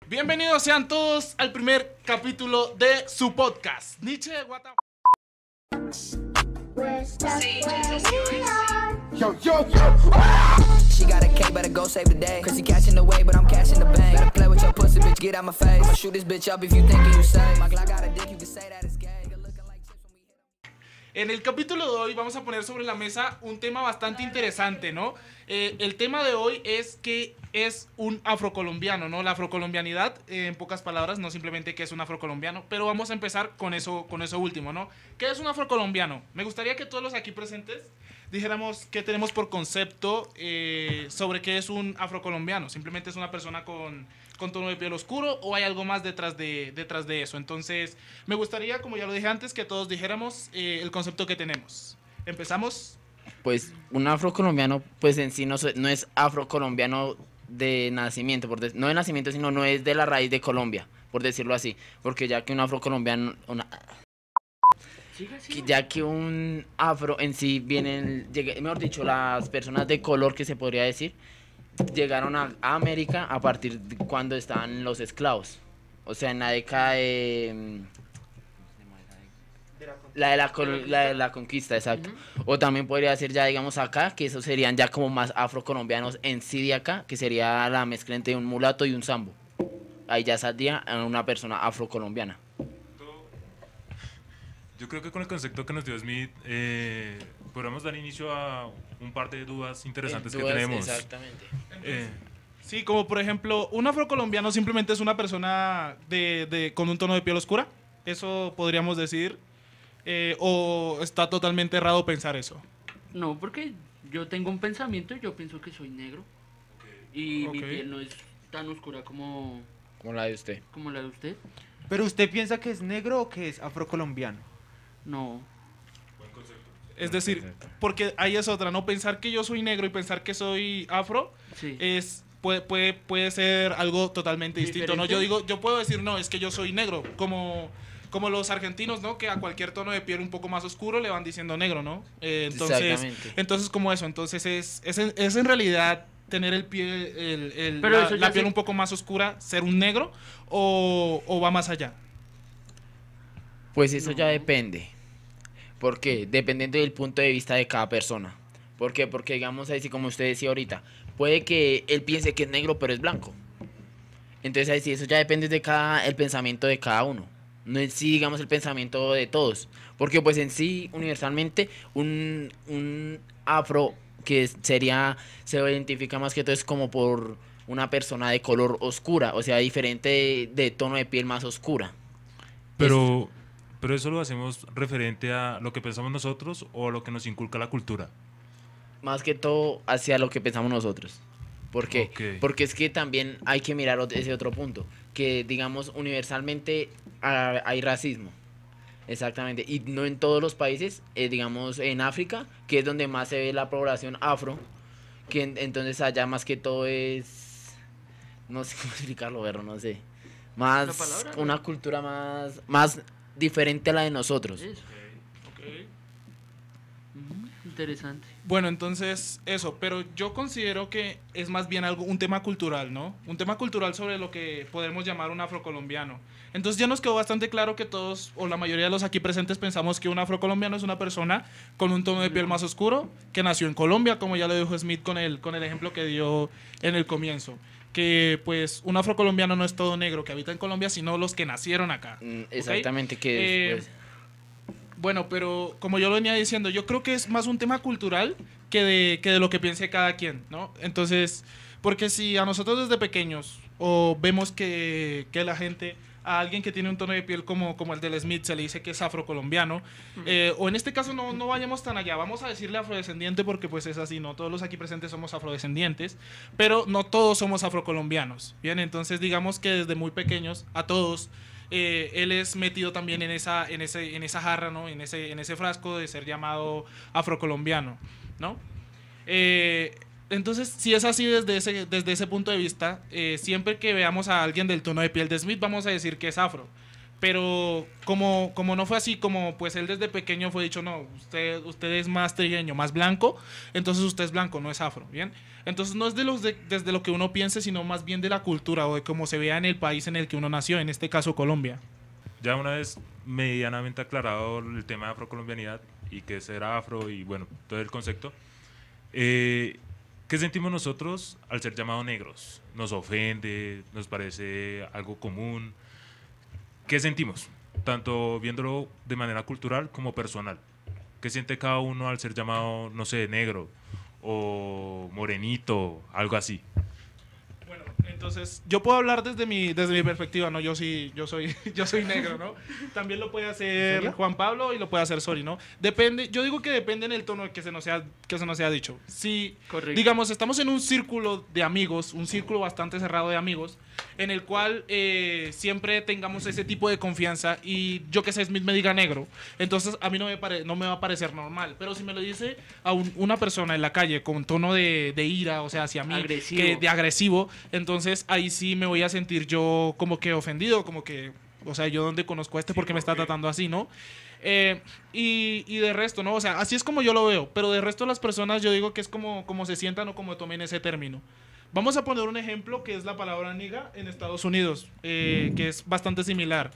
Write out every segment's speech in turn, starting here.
Bienvenidos sean todos al primer capítulo de su podcast. Nietzsche, what the Yo, yo, yo. She got a K, better go save the day. Cause she catching the way, but I'm catching the bank. Better play with your pussy, bitch, get out my face. I'ma shoot this bitch up if you think you safe. My Glock got a dick, you can say that it's gay. Good looking like chips when we hit 'em. En el capítulo de hoy vamos a poner sobre la mesa un tema bastante interesante, ¿no? El tema de hoy es que es un afrocolombiano, ¿no? La afrocolombianidad, en pocas palabras, no simplemente que es un afrocolombiano, pero vamos a empezar con eso último, ¿no? ¿Qué es un afrocolombiano? Me gustaría que todos los aquí presentes dijéramos qué tenemos por concepto sobre qué es un afrocolombiano. Simplemente es una persona con tono de piel oscuro o hay algo más detrás de eso. Entonces, me gustaría, como ya lo dije antes, que todos dijéramos el concepto que tenemos. Empezamos. Pues un afrocolombiano, pues en sí no es afrocolombiano de nacimiento, no de nacimiento, sino no es de la raíz de Colombia, por decirlo así. Porque ya que un afrocolombiano, ya que un afro en sí mejor dicho, las personas de color que se podría decir, llegaron a América a partir de cuando estaban los esclavos. O sea, en la década de... La de la conquista, exacto. O también podría ser ya, digamos, acá, que esos serían ya como más afrocolombianos en sí de acá, que sería la mezcla entre un mulato y un sambo. Ahí ya saldría una persona afrocolombiana. Yo creo que con el concepto que nos dio Smith, podríamos dar inicio a un par de dudas interesantes que tenemos. Exactamente. Sí, como por ejemplo, un afrocolombiano simplemente es una persona con un tono de piel oscura. Eso podríamos decir. ¿O está totalmente errado pensar eso? No, porque yo tengo un pensamiento y yo pienso que soy negro. Y mi piel no es tan oscura como Como la de usted. la de usted. ¿Pero usted piensa que es negro o que es afrocolombiano? No. Es decir, porque ahí es otra, ¿no? Pensar que yo soy negro y pensar que soy afro Sí. puede ser algo totalmente distinto, ¿no? ¿Diferente? Yo puedo decir, no, es que yo soy negro, como los argentinos, ¿no? Que a cualquier tono de piel un poco más oscuro le van diciendo negro, ¿no? Exactamente. Entonces como eso, entonces es en realidad tener la ya piel sí- un poco más oscura, ser un negro, o va más allá. Pues eso ya No. depende. ¿Por qué? Dependiendo del punto de vista de cada persona. ¿Por qué? Porque digamos así como usted decía ahorita, puede que él piense que es negro pero es blanco. Entonces ahí sí, eso ya depende de el pensamiento de cada uno. No en sí, digamos, el pensamiento de todos. Porque pues en sí, universalmente, un afro se identifica más que todo es como por una persona de color oscura, o sea, diferente de tono de piel más oscura. Pero eso lo hacemos referente a lo que pensamos nosotros o a lo que nos inculca la cultura. Más que todo hacia lo que pensamos nosotros. ¿Por qué? Ok. Porque es que también hay que mirar ese otro punto, que digamos universalmente hay racismo. Exactamente, y no en todos los países, digamos en África, que es donde más se ve la población afro, que entonces allá más que todo es, no sé cómo explicarlo, pero no sé, La más palabra, ¿no? una cultura más diferente a la de nosotros. Eso. Interesante. Bueno, entonces eso, pero yo considero que es más bien un tema cultural, ¿no? Un tema cultural sobre lo que podemos llamar un afrocolombiano. Entonces ya nos quedó bastante claro que todos, o la mayoría de los aquí presentes, pensamos que un afrocolombiano es una persona con un tono de piel más oscuro, que nació en Colombia, como ya lo dijo Smith con el ejemplo que dio en el comienzo. Que pues un afrocolombiano no es todo negro que habita en Colombia, sino los que nacieron acá. ¿Ok? Exactamente, que después... Bueno, pero como yo lo venía diciendo, yo creo que es más un tema cultural que de lo que piense cada quien, ¿no? Entonces, porque si a nosotros desde pequeños o vemos que la gente, a alguien que tiene un tono de piel como el del Smith se le dice que es afrocolombiano, o en este caso no vayamos tan allá, vamos a decirle afrodescendiente porque pues es así, no todos los aquí presentes somos afrodescendientes, pero no todos somos afrocolombianos, ¿bien? Entonces digamos que desde muy pequeños a todos... él es metido también en esa jarra, ¿no? En ese frasco de ser llamado afrocolombiano, ¿no? Entonces, si es así desde ese punto de vista, siempre que veamos a alguien del tono de piel de Smith, vamos a decir que es afro. Pero como no fue así, como pues él desde pequeño fue dicho, no, usted es más trigueño, más blanco, entonces usted es blanco, no es afro, ¿bien? Entonces no es desde lo que uno piense, sino más bien de la cultura o de cómo se vea en el país en el que uno nació, en este caso Colombia. Ya una vez medianamente aclarado el tema de afrocolombianidad y que ser afro y bueno, todo el concepto, ¿qué sentimos nosotros al ser llamados negros? ¿Nos ofende? ¿Nos parece algo común? ¿Qué sentimos? Tanto viéndolo de manera cultural como personal. ¿Qué siente cada uno al ser llamado, no sé, negro o morenito, algo así? Bueno, entonces yo puedo hablar desde mi perspectiva, ¿no? Yo soy negro, ¿no? También lo puede hacer Juan Pablo y lo puede hacer Sori, ¿no? Depende, yo digo que depende en el tono que se nos sea dicho. Si, Correcto. digamos, estamos en un círculo de amigos, un círculo bastante cerrado de amigos, en el cual siempre tengamos ese tipo de confianza y yo que sé, Smith me diga negro, entonces a mí no me va a parecer normal. Pero si me lo dice a una persona en la calle con tono de ira, o sea, hacia mí, Agresivo. de agresivo, entonces ahí sí me voy a sentir yo como que ofendido, como que, o sea, yo dónde conozco a este porque me está tratando así, ¿no? Y de resto, ¿no? O sea, así es como yo lo veo, pero de resto las personas yo digo que es como se sientan o como tomen ese término. Vamos a poner un ejemplo que es la palabra nigga en Estados Unidos, que es bastante similar,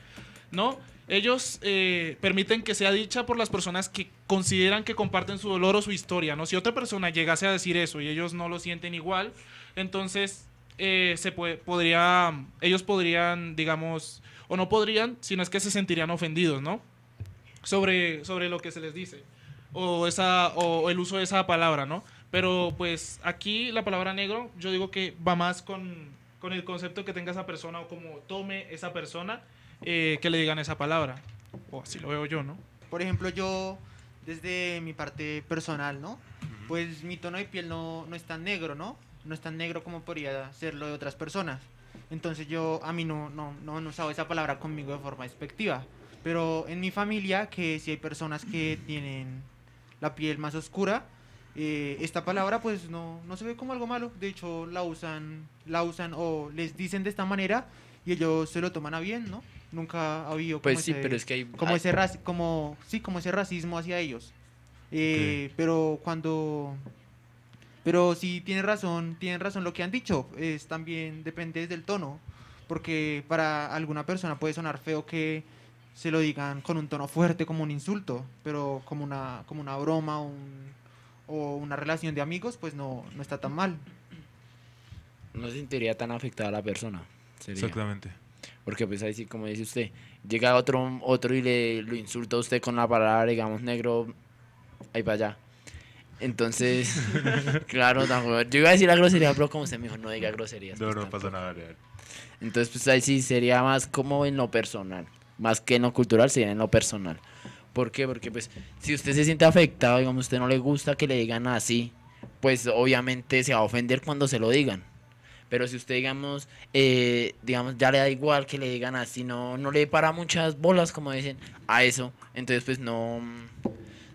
¿no? Ellos permiten que sea dicha por las personas que consideran que comparten su dolor o su historia, ¿no? Si otra persona llegase a decir eso y ellos no lo sienten igual, entonces ellos podrían, digamos, o no podrían, sino es que se sentirían ofendidos, ¿no? Sobre lo que se les dice o el uso de esa palabra, ¿no? Pero pues aquí la palabra negro yo digo que va más con el concepto que tenga esa persona o como tome esa persona que le digan esa palabra. O así lo veo yo, ¿no? Por ejemplo, yo, desde mi parte personal, ¿no? Pues mi tono de piel no es tan negro, ¿no? No es tan negro como podría serlo de otras personas. Entonces a mí no han usado esa palabra conmigo de forma despectiva. Pero en mi familia, que si hay personas que tienen la piel más oscura, esta palabra pues no se ve como algo malo. De hecho, la usan o les dicen de esta manera y ellos se lo toman a bien, ¿no? Nunca ha habido como Pues sí, pero es que hay... como ese como ese racismo hacia ellos. Pero sí tienen razón lo que han dicho. Es también depende del tono, porque para alguna persona puede sonar feo que se lo digan con un tono fuerte como un insulto, pero como una broma o una relación de amigos, pues no está tan mal. No se sentiría tan afectada la persona. Sería. Exactamente. Porque pues ahí sí, como dice usted, llega otro y lo insulta a usted con la palabra, digamos, negro, ahí para allá. Entonces, claro, yo iba a decir la grosería, pero como usted me dijo, no diga groserías. No, pues, no tampoco. pasa nada, real. Entonces, pues ahí sí sería más como en lo personal. Más que en lo cultural, sería en lo personal. ¿Por qué? Porque pues si usted se siente afectado, digamos, a usted no le gusta que le digan así, pues obviamente se va a ofender cuando se lo digan. Pero si usted, digamos, ya le da igual que le digan así, no le para muchas bolas, como dicen, a eso, entonces pues no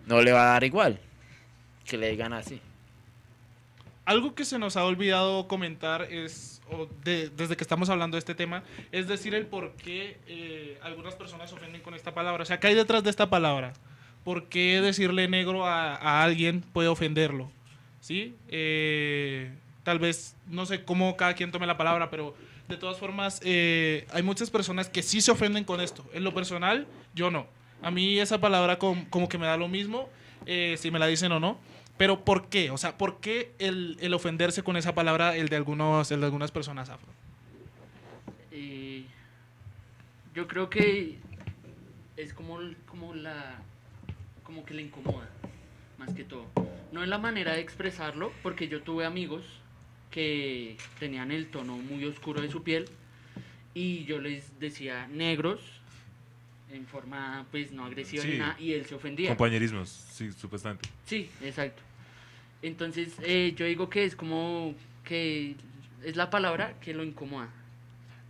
le va a dar igual que le digan así. Algo que se nos ha olvidado comentar desde que estamos hablando de este tema, es decir el por qué algunas personas se ofenden con esta palabra. O sea, ¿qué hay detrás de esta palabra? ¿Por qué decirle negro a alguien puede ofenderlo? ¿Sí? Tal vez, no sé cómo cada quien tome la palabra, pero de todas formas, hay muchas personas que sí se ofenden con esto. En lo personal, yo no. A mí esa palabra como que me da lo mismo, si me la dicen o no. Pero ¿por qué? O sea, ¿por qué el ofenderse con esa palabra, el de algunas personas afro? Yo creo que es como que le incomoda, más que todo. No es la manera de expresarlo, porque yo tuve amigos que tenían el tono muy oscuro de su piel y yo les decía negros en forma pues no agresiva Sí. ni nada y él se ofendía. Compañerismos, sí, supuestamente. Sí, exacto. Entonces yo digo que es como que es la palabra que lo incomoda.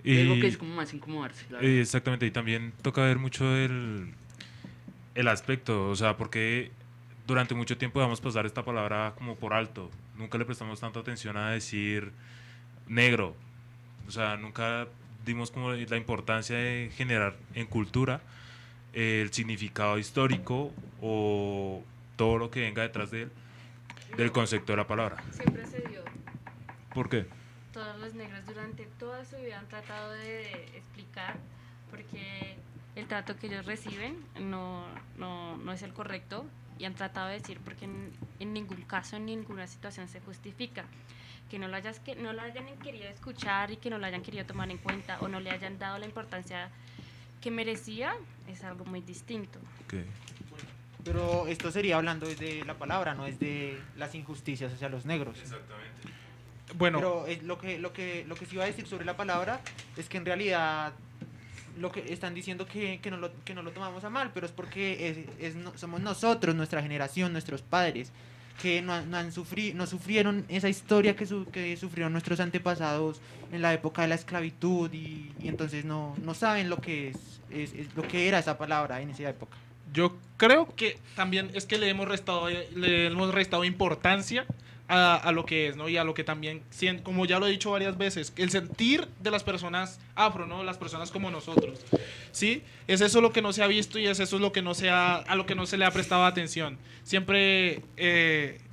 Yo digo que es como más incomodarse, la verdad. Exactamente, y también toca ver mucho el aspecto, o sea, porque durante mucho tiempo dejamos pasar esta palabra como por alto. Nunca le prestamos tanta atención a decir negro. O sea, nunca dimos como la importancia de generar en cultura el significado histórico o todo lo que venga detrás de él, del concepto de la palabra. Siempre se dio. ¿Por qué? Todos los negros durante toda su vida han tratado de explicar porque el trato que ellos reciben no es el correcto y han tratado de decir porque en ningún caso, en ninguna situación se justifica. Que no lo hayan querido escuchar y que no lo hayan querido tomar en cuenta o no le hayan dado la importancia que merecía es algo muy distinto. Okay. Pero esto sería hablando desde la palabra, no desde las injusticias hacia los negros. Exactamente. Bueno, Pero lo que se iba a decir sobre la palabra es que en realidad lo que están diciendo que no lo tomamos a mal, pero es porque somos nosotros, nuestra generación, nuestros padres, que no sufrieron esa historia que sufrieron nuestros antepasados en la época de la esclavitud y entonces no saben lo que es lo que era esa palabra en esa época. yo creo que también es que le hemos restado importancia a lo que es, ¿no? Y a lo que también, como ya lo he dicho varias veces, el sentir de las personas afro, ¿no? Las personas como nosotros, ¿sí? Es eso lo que no se ha visto y es eso lo que a lo que no se le ha prestado atención. Siempre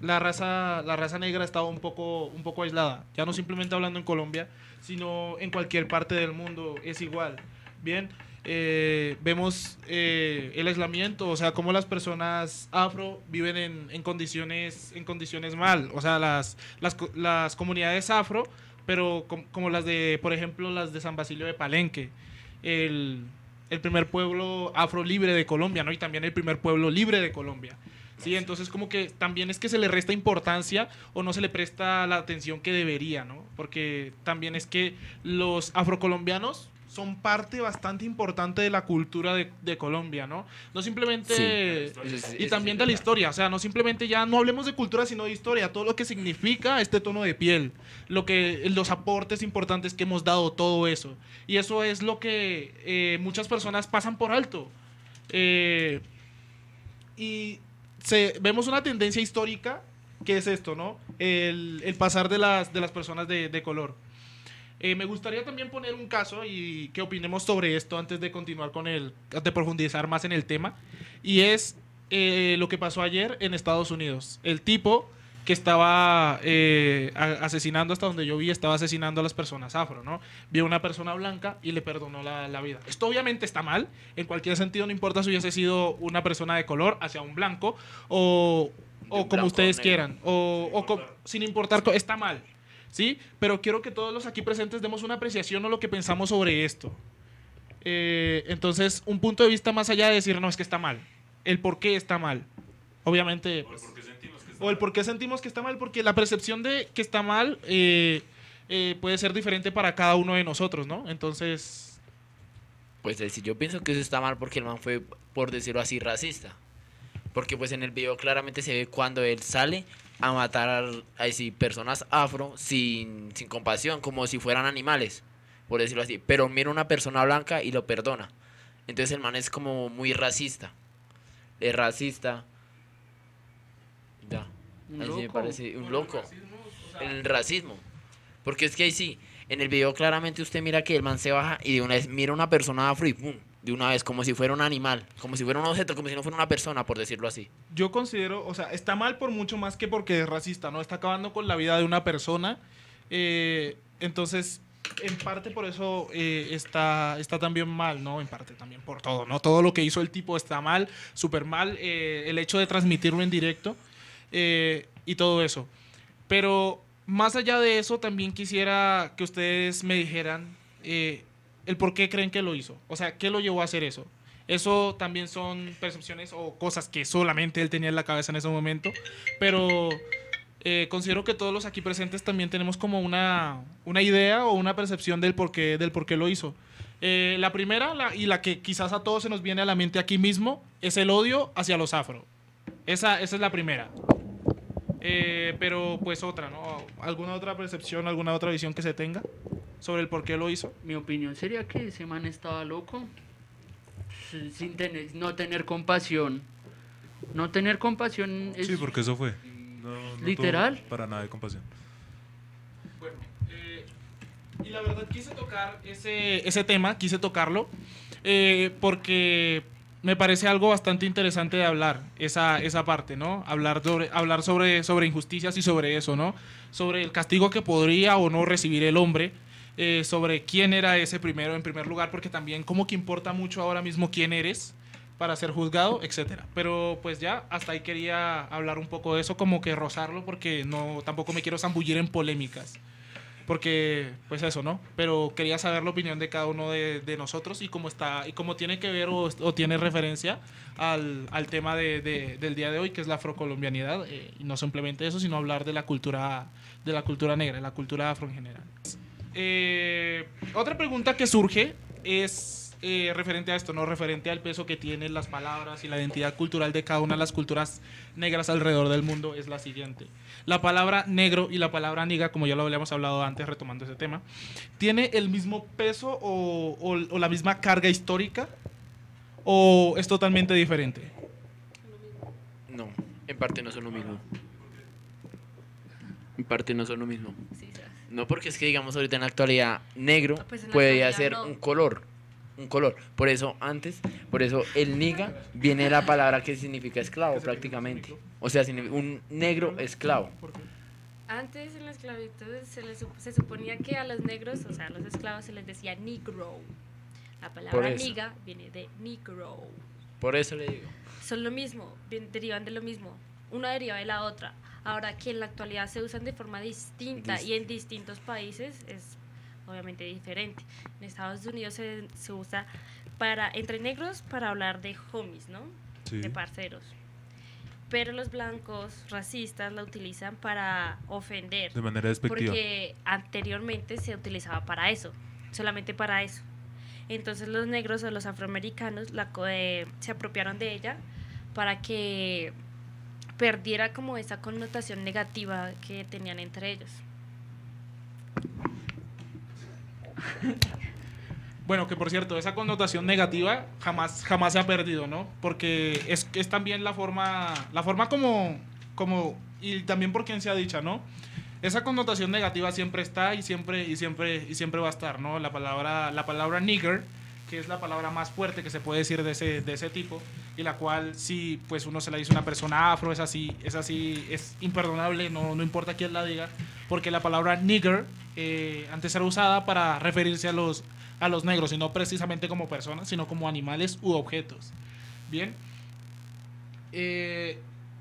la raza negra ha estado un poco aislada, ya no simplemente hablando en Colombia, sino en cualquier parte del mundo es igual, ¿bien? Vemos el aislamiento, o sea, cómo las personas afro viven en condiciones mal, o sea, las comunidades afro, pero como las de, por ejemplo, las de San Basilio de Palenque, el primer pueblo afro libre de Colombia, ¿no? Y también el primer pueblo libre de Colombia. Sí, entonces como que también es que se le resta importancia o no se le presta la atención que debería, ¿no? Porque también es que los afrocolombianos son parte bastante importante de la cultura de Colombia, ¿no? No simplemente... y también de la historia, o sea, no simplemente ya no hablemos de cultura, sino de historia, todo lo que significa este tono de piel, los aportes importantes que hemos dado, todo eso. Y eso es lo que muchas personas pasan por alto. Vemos una tendencia histórica que es esto, ¿no? El pasar de las personas de color. Me gustaría también poner un caso y que opinemos sobre esto antes de continuar de profundizar más en el tema. Y es lo que pasó ayer en Estados Unidos. El tipo que estaba asesinando, hasta donde yo vi, estaba asesinando a las personas afro, ¿no? Vio a una persona blanca y le perdonó la vida. Esto obviamente está mal, en cualquier sentido, no importa si hubiese sido una persona de color hacia un blanco o como ustedes quieran, sin importar, está mal. ¿Sí? Pero quiero que todos los aquí presentes demos una apreciación o lo que pensamos sobre esto. Entonces, un punto de vista más allá de decir, no, es que está mal. El por qué está mal. Obviamente. O el por qué sentimos que está mal, porque la percepción de que está mal puede ser diferente para cada uno de nosotros, ¿no? Entonces... Pues yo pienso que eso está mal porque el man fue, por decirlo así, racista. Porque pues en el video claramente se ve cuando él sale a matar a personas afro sin compasión, como si fueran animales, por decirlo así. Pero mira una persona blanca y lo perdona. Entonces el man es como muy racista. Es racista. Ya. Ahí sí me parece un loco. El racismo. Porque es que ahí sí, en el video claramente usted mira que el man se baja y de una vez mira una persona afro y ¡pum! De una vez, como si fuera un animal, como si fuera un objeto, como si no fuera una persona, por decirlo así. Yo considero, o sea, está mal por mucho más que porque es racista, ¿no? Está acabando con la vida de una persona. Entonces, en parte por eso está también mal, ¿no? En parte también por todo, ¿no? Todo lo que hizo el tipo está mal, súper mal. El hecho de transmitirlo en directo y todo eso. Pero más allá de eso, también quisiera que ustedes me dijeran... el por qué creen que lo hizo. O sea, ¿qué lo llevó a hacer eso? Eso también son percepciones o cosas que solamente él tenía en la cabeza en ese momento. Pero considero que todos los aquí presentes también tenemos como una idea o una percepción del por qué lo hizo. La primera, y la que quizás a todos se nos viene a la mente aquí mismo, es el odio hacia los afro. Esa es la primera. Pero pues otra, ¿no? ¿Alguna otra percepción, alguna otra visión que se tenga sobre el por qué lo hizo? Mi opinión sería que ese man estaba loco, no tener compasión. No tener compasión es... Sí, porque eso fue. No literal. tuvo para nada de compasión. Bueno, Y la verdad quise tocar ese tema, quise tocarlo, porque me parece algo bastante interesante de hablar, esa parte, ¿no? Hablar sobre injusticias y sobre eso, ¿no? Sobre el castigo que podría o no recibir el hombre, sobre quién era ese primero en primer lugar, porque también como que importa mucho ahora mismo quién eres para ser juzgado, etcétera. Pero pues ya, hasta ahí quería hablar un poco de eso, como que rozarlo, porque no, tampoco me quiero zambullir en polémicas. Porque, pues eso, ¿no? Pero quería saber la opinión de cada uno de nosotros y cómo está, y cómo tiene que ver o tiene referencia al tema del día de hoy, que es la afrocolombianidad. Y no simplemente eso, sino hablar de la cultura negra, de la cultura afro en general. Otra pregunta que surge es referente a esto, ¿no? Referente al peso que tienen las palabras y la identidad cultural de cada una de las culturas negras alrededor del mundo, es la siguiente. La palabra negro y la palabra niga, como ya lo habíamos hablado antes, retomando ese tema, ¿tiene el mismo peso o la misma carga histórica o es totalmente diferente? No, en parte no son lo mismo. En parte no son lo mismo. Sí, ¿sabes? No, porque es que digamos ahorita en la actualidad negro Pues en la podría actualidad ser no. un color. Por eso el niga viene de la palabra que significa esclavo prácticamente. O sea, un negro esclavo. Antes en la esclavitud se suponía que a los negros, o sea, a los esclavos se les decía negro. La Por palabra eso. niga viene de negro. Por eso le digo. Son lo mismo, derivan de lo mismo. Una deriva de la otra. Ahora que en la actualidad se usan de forma distinta y en distintos países es obviamente diferente. En Estados Unidos se usa entre negros para hablar de homies, ¿no? Sí. De parceros. Pero los blancos racistas la utilizan para ofender. De manera despectiva. Porque anteriormente se utilizaba para eso, solamente para eso. Entonces los negros o los afroamericanos se apropiaron de ella para que perdiera como esa connotación negativa que tenían entre ellos. Bueno, que por cierto, esa connotación negativa jamás se ha perdido, ¿no? Porque es también la forma como y también por quien se ha dicho, ¿no? Esa connotación negativa siempre está y siempre va a estar, ¿no? La palabra nigger, que es la palabra más fuerte que se puede decir de ese tipo, y la cual si pues uno se la dice a una persona afro, es imperdonable, no importa quién la diga, porque la palabra nigger antes era usada para referirse a los negros, y no precisamente como personas, sino como animales u objetos. Bien.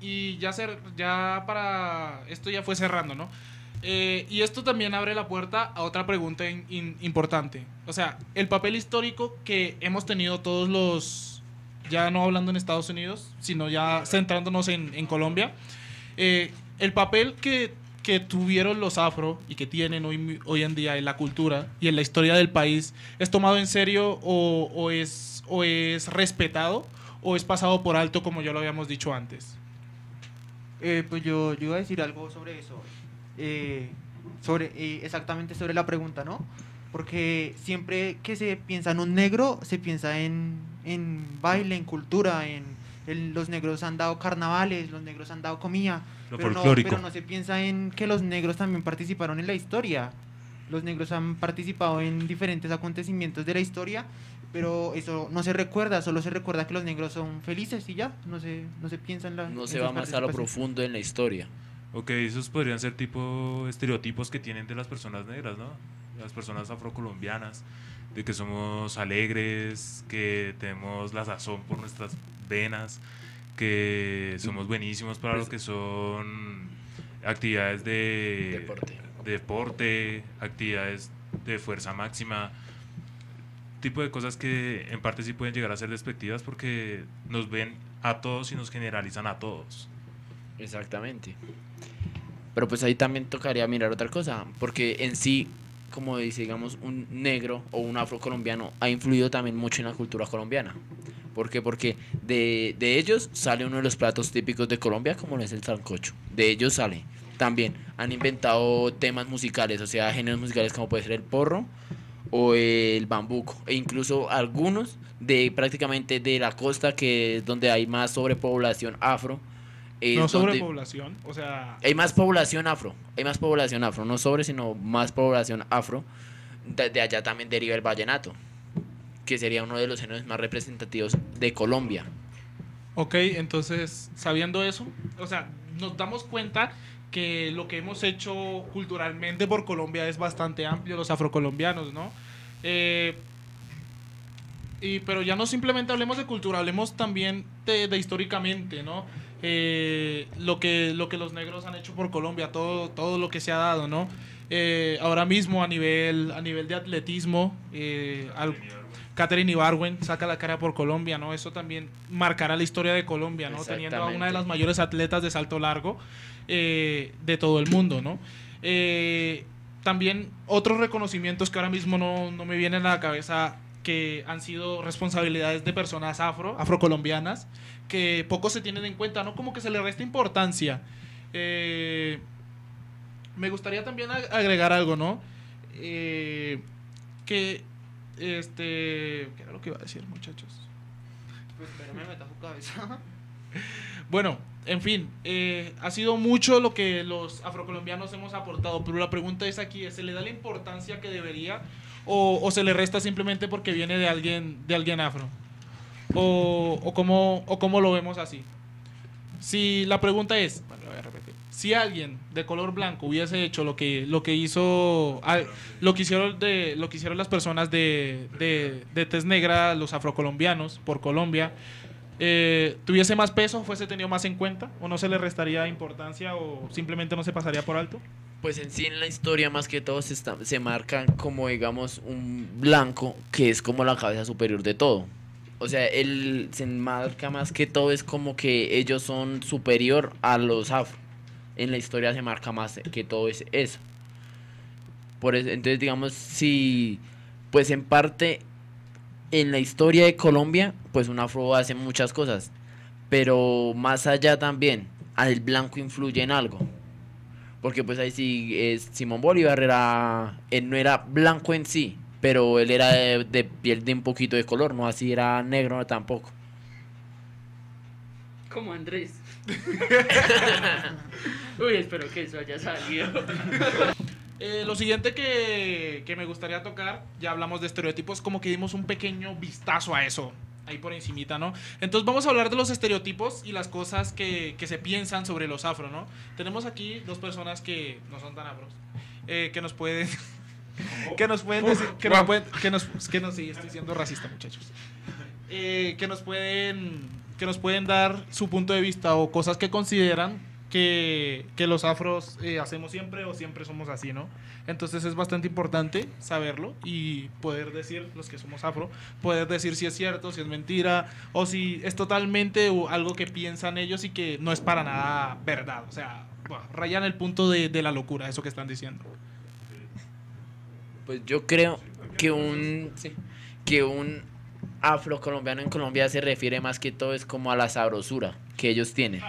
Y ya para esto ya fue cerrando, ¿no? Y esto también abre la puerta a otra pregunta importante. O sea, el papel histórico que hemos tenido todos ya no hablando en Estados Unidos, sino ya centrándonos en Colombia, el papel que tuvieron los afro y que tienen hoy en día en la cultura y en la historia del país, ¿es tomado en serio o es respetado o es pasado por alto, como ya lo habíamos dicho antes? Pues yo iba a decir algo sobre eso. Exactamente sobre la pregunta, ¿no? Porque siempre que se piensa en un negro, se piensa en baile, en cultura, los negros han dado carnavales, los negros han dado comida, Lo pero folclórico. no se piensa en que los negros también participaron en la historia. Los negros han participado en diferentes acontecimientos de la historia, pero eso no se recuerda, solo se recuerda que los negros son felices y ya, no se piensa en la... No en se sus va más a lo participaciones. profundo en la historia. Ok, esos podrían ser tipo estereotipos que tienen de las personas negras, ¿no? Las personas afrocolombianas, de que somos alegres, que tenemos la sazón por nuestras venas, que somos buenísimos para lo que son actividades de deporte, actividades de fuerza máxima, tipo de cosas que en parte sí pueden llegar a ser despectivas porque nos ven a todos y nos generalizan a todos. Exactamente. Pero pues ahí también tocaría mirar otra cosa, porque en sí, como dice, digamos, un negro o un afrocolombiano ha influido también mucho en la cultura colombiana. ¿Por qué? Porque de ellos sale uno de los platos típicos de Colombia, como lo es el sancocho. De ellos sale. También han inventado temas musicales, o sea, géneros musicales como puede ser el porro o el bambuco, e incluso algunos de prácticamente de la costa, que es donde hay más sobrepoblación afro. No sobrepoblación, o sea... Hay más población afro, no sobre, sino más población afro. de allá también deriva el vallenato, que sería uno de los géneros más representativos de Colombia. Ok, entonces, sabiendo eso, o sea, nos damos cuenta que lo que hemos hecho culturalmente por Colombia es bastante amplio, los afrocolombianos, ¿no? Pero ya no simplemente hablemos de cultura, hablemos también de históricamente, ¿no? Lo que los negros han hecho por Colombia, todo lo que se ha dado, ¿no? Ahora mismo a nivel de atletismo, Katherine Ibargüen saca la cara por Colombia, ¿no? Eso también marcará la historia de Colombia, ¿no? Teniendo a una de las mayores atletas de salto largo de todo el mundo, ¿no? También otros reconocimientos que ahora mismo no me vienen a la cabeza, que han sido responsabilidades de personas afrocolombianas, que poco se tienen en cuenta, ¿no? Como que se le resta importancia. Me gustaría también agregar algo, ¿no? ¿Qué era lo que iba a decir, muchachos? Pues pero me meta su cabeza. Bueno, en fin, ha sido mucho lo que los afrocolombianos hemos aportado, pero la pregunta es aquí, ¿se le da la importancia que debería o se le resta simplemente porque viene de alguien afro? ¿O cómo lo vemos así? Si la pregunta es, bueno, voy a repetir, si alguien de color blanco hubiese hecho lo que hicieron las personas de tez negra, los afrocolombianos por Colombia, tuviese más peso, fuese tenido más en cuenta, o no se le restaría importancia, o simplemente no se pasaría por alto? Pues en sí en la historia más que todo se marca como, digamos, un blanco que es como la cabeza superior de todo. O sea, él se marca más que todo, es como que ellos son superior a los afro. En la historia se marca más que todo es eso. Por eso, entonces digamos, si pues en parte en la historia de Colombia, pues un afro hace muchas cosas, pero más allá también, el blanco influye en algo. Porque pues ahí sí, Simón Bolívar él no era blanco en sí, pero él era de piel de un poquito de color, no así era negro tampoco. Como Andrés. Uy, espero que eso haya salido. Lo siguiente que me gustaría tocar, ya hablamos de estereotipos, como que dimos un pequeño vistazo a eso, ahí por encimita, ¿no? Entonces vamos a hablar de los estereotipos y las cosas que se piensan sobre los afro, ¿no? Tenemos aquí dos personas que no son tan afros, que nos pueden decir, sí, estoy siendo racista, muchachos, que nos pueden dar su punto de vista o cosas que consideran que los afros hacemos siempre o siempre somos así, ¿no? Entonces es bastante importante saberlo y poder decir, los que somos afro, poder decir si es cierto, si es mentira, o si es totalmente algo que piensan ellos y que no es para nada verdad. O sea, bueno, rayan el punto de la locura, eso que están diciendo. Pues yo creo que un afrocolombiano en Colombia se refiere más que todo es como a la sabrosura que ellos tienen.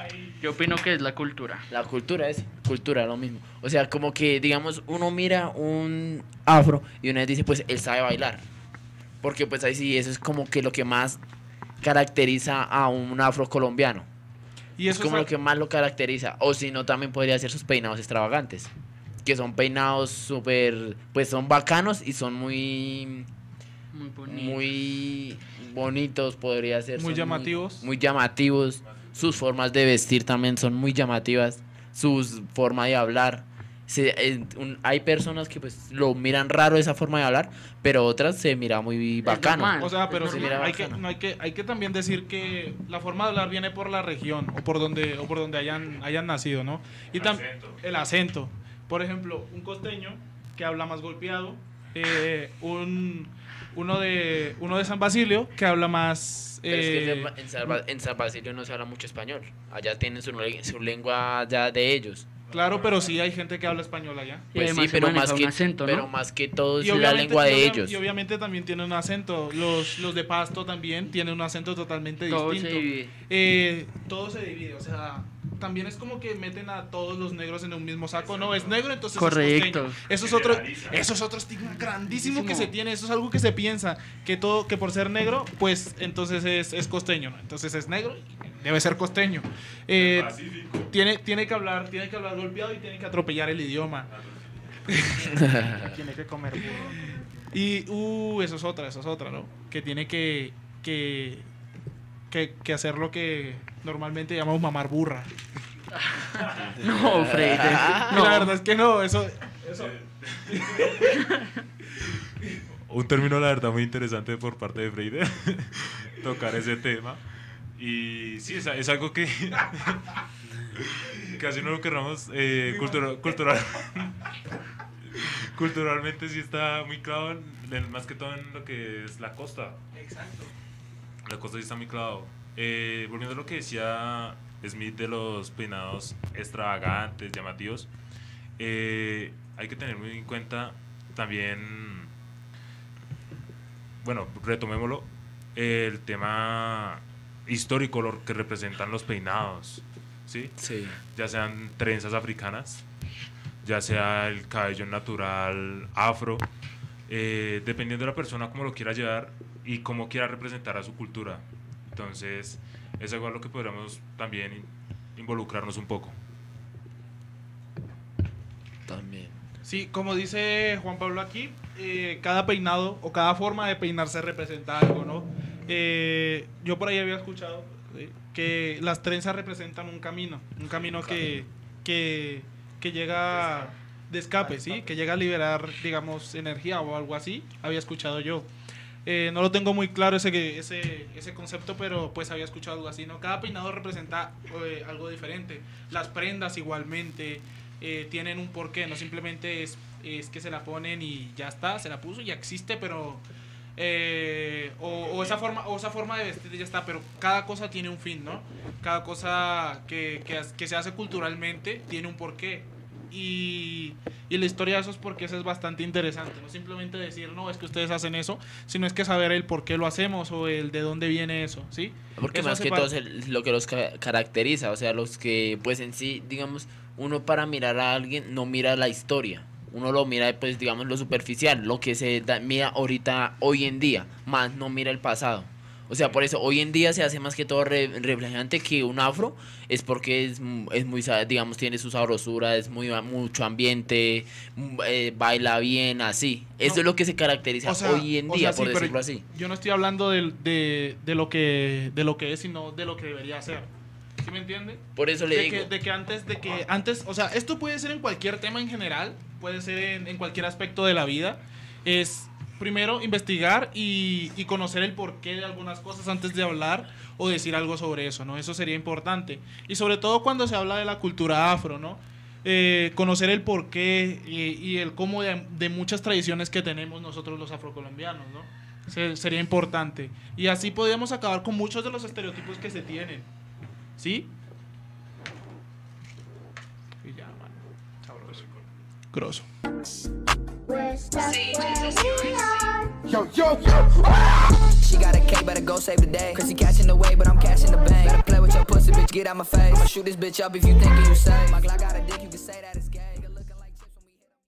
Yo opino que es la cultura. La cultura es cultura, lo mismo. O sea, como que, digamos, uno mira un afro y uno dice, pues, él sabe bailar. Porque, pues, ahí sí, eso es como que lo que más caracteriza a un afrocolombiano. Y eso es como lo que más lo caracteriza. O si no, también podría ser sus peinados extravagantes. Que son peinados súper, pues, son bacanos y son muy bonitos, podría ser. Muy llamativos. Muy llamativos. Sus formas de vestir también son muy llamativas. Su forma de hablar. Hay personas que pues lo miran raro esa forma de hablar, pero otras se mira muy bacano. O sea, pero sí, hay que también decir que la forma de hablar viene por la región o por donde hayan nacido, ¿no? Y el acento. Por ejemplo, un costeño que habla más golpeado, uno de San Basilio que habla más. Pero es que en San Basilio no se habla mucho español. Allá tienen su lengua ya de ellos. Claro, pero sí hay gente que habla español allá. Pues sí, pero más que todo es la lengua de ellos. Y obviamente también tienen un acento. Los de Pasto también tienen un acento totalmente distinto. Todo se divide, o sea, también es como que meten a todos los negros en un mismo saco. No, es negro, entonces correcto. Es costeño. Eso es otro estigma grandísimo que se tiene. Eso es algo que se piensa, que por ser negro, pues entonces es costeño, ¿no? Entonces es negro y debe ser costeño. Tiene que hablar golpeado y tiene que atropellar el idioma. Tiene que comer burro. Y, eso es otra, ¿no? Que tiene que hacer lo que normalmente llamamos mamar burra. No, Freire. Y la verdad es que no, eso. Un término, la verdad, muy interesante por parte de Freire, tocar ese tema. Y sí, es algo que casi no lo querramos culturalmente sí está muy clavado, más que todo en lo que es la costa. Exacto. La costa sí está muy clavado. Volviendo a lo que decía Smith de los peinados extravagantes, llamativos, hay que tener muy en cuenta también, bueno, retomémoslo, el tema histórico, lo que representan los peinados, ¿sí? Sí. Ya sean trenzas africanas, ya sea el cabello natural afro, dependiendo de la persona cómo lo quiera llevar y cómo quiera representar a su cultura. Entonces, es algo a lo que podríamos también involucrarnos un poco. También. Sí, como dice Juan Pablo aquí, cada peinado o cada forma de peinarse representa algo, ¿no? Yo por ahí había escuchado que las trenzas representan un camino que llega de escape, ¿sí? Que llega a liberar, digamos, energía o algo así, había escuchado yo. No lo tengo muy claro ese concepto, pero pues había escuchado algo así, ¿no? Cada peinado representa algo diferente. Las prendas igualmente tienen un porqué, no simplemente es que se la ponen y ya está, se la puso y ya existe, pero esa forma de vestir ya está, pero cada cosa tiene un fin, ¿no? Cada cosa que se hace culturalmente tiene un porqué. Y la historia de esos porqués es bastante interesante. No simplemente decir, no, es que ustedes hacen eso, sino es que saber el por qué lo hacemos o el de dónde viene eso, ¿sí? Porque eso más que todo es lo que los caracteriza, o sea, los que, pues en sí, digamos, uno para mirar a alguien no mira la historia. Uno lo mira, pues, digamos, lo superficial, lo que mira ahorita, hoy en día, más no mira el pasado. O sea, por eso hoy en día se hace más que todo reflejante que un afro, es porque es muy, digamos, tiene su sabrosura, es mucho ambiente, baila bien, así. Eso es lo que se caracteriza hoy en día, por decirlo así. Yo no estoy hablando de lo que es, sino de lo que debería ser. ¿Sí me entiende? Por eso le digo. De que antes, o sea, esto puede ser en cualquier tema en general, puede ser en cualquier aspecto de la vida. Es primero investigar y conocer el porqué de algunas cosas antes de hablar o decir algo sobre eso, ¿no? Eso sería importante. Y sobre todo cuando se habla de la cultura afro, ¿no? Conocer el porqué y el cómo de muchas tradiciones que tenemos nosotros los afrocolombianos, ¿no? Sería importante. Y así podríamos acabar con muchos de los estereotipos que se tienen. ¿Sí? Y ya, mano. Sabroso. Grosso. She got a K, better go save the day. Chrissy cashing the way, but I'm cashing the bank. Better play with your pussy, bitch, get out my face. I'ma shoot this bitch up if you think you safe. My Glock got